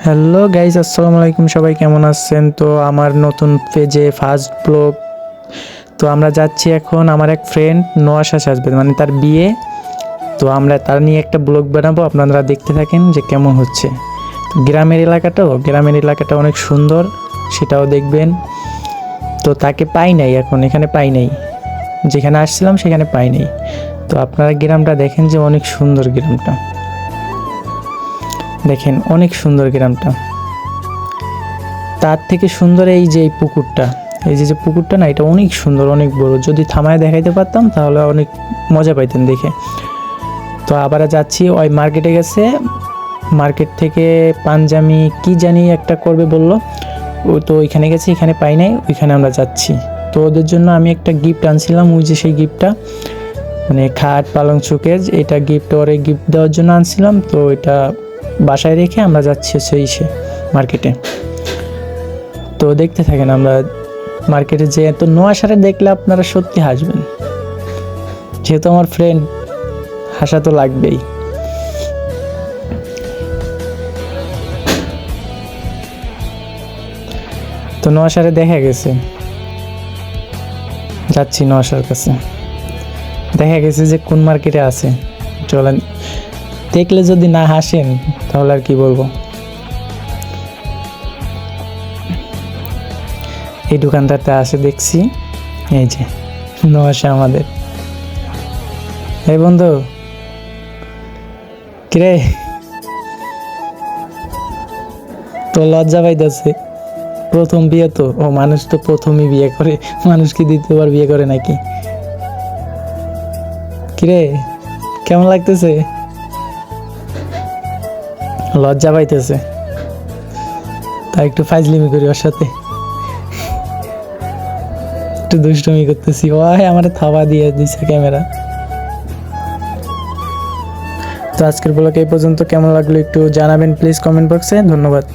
Hello guys, আসসালামু আলাইকুম। সবাই কেমন আছেন? তো আমার নতুন পেজে ফার্স্ট ব্লগ। তো আমরা যাচ্ছি এখন, আমার এক ফ্রেন্ড নোয়া শেষ আসবে, মানে তার বিয়ে। তো আমরা তার নিয়ে একটা ব্লগ বানাবো, আপনারা দেখতে থাকেন যে কেমন হচ্ছে। গ্রামের এলাকাটা অনেক সুন্দর, সেটাও দেখবেন। তো তাকে পাই নাই, এখন এখানে পাই নাই, যেখানে আসছিলাম সেখানে পাই নাই। তো আপনারা গ্রামটা দেখেন যে অনেক সুন্দর গ্রামটা, দেখেন অনেক সুন্দর গ্রামটা। তার থেকে সুন্দর এই যে এই পুকুরটা, এই যে পুকুরটা না, এটা অনেক সুন্দর, অনেক বড়। যদি থামায় দেখাইতে পারতাম তাহলে অনেক মজা পাইতেন দেখে। তো আবার যাচ্ছি, ওই মার্কেটে গেছে, মার্কেট থেকে পাঞ্জামি কি জানি একটা করবে বললো, ও তো ওইখানে গেছে, এখানে পাই নাই, ওইখানে আমরা যাচ্ছি। তো ওদের জন্য আমি একটা গিফট আনছিলাম, ওই যে সেই গিফটটা, মানে খাট পালং শোকেজ, এটা গিফট ওরে গিফট দেওয়ার জন্য আনছিলাম। তো এটা বাসায় রেখে আমরা যাচ্ছি সে মার্কেটে। তো দেখতে থাকেন, আমরা মার্কেটে যে এত নোয়াশারে দেখলে আপনারা সত্যি হাসবেন, যেহেতু আমার ফ্রেন্ড, হাসা তো লাগবেই। তো নোয়াশারে দেখা গেছে, যাচ্ছি নোয়াশার কাছে, দেখা গেছে যে কোন মার্কেটে আছে। চলেন, দেখলে যদি না হাসেন তাহলে আর কি বলবো। এই দোকানটাতে আসে দেখছি, এই যে নোয়াশা আমাদের। এই বন্ধু, কিরে তো লজ্জা পাইতেছে? প্রথম বিয়ে তো, ও মানুষ তো প্রথমই বিয়ে করে, মানুষ কি দ্বিতীয়বার বিয়ে করে নাকি? কিরে কেমন লাগতেছে? লজ্জা পাইতেছে, তাই একটু ফাইজলিমি করি ওর সাথে, একটু দুষ্টুমি করতেছি। ওই আমার থাবা দিয়ে দিছে ক্যামেরা। তো আজকের ব্লগ এই পর্যন্ত, কেমন লাগলো একটু জানাবেন প্লিজ কমেন্ট বক্সে। ধন্যবাদ।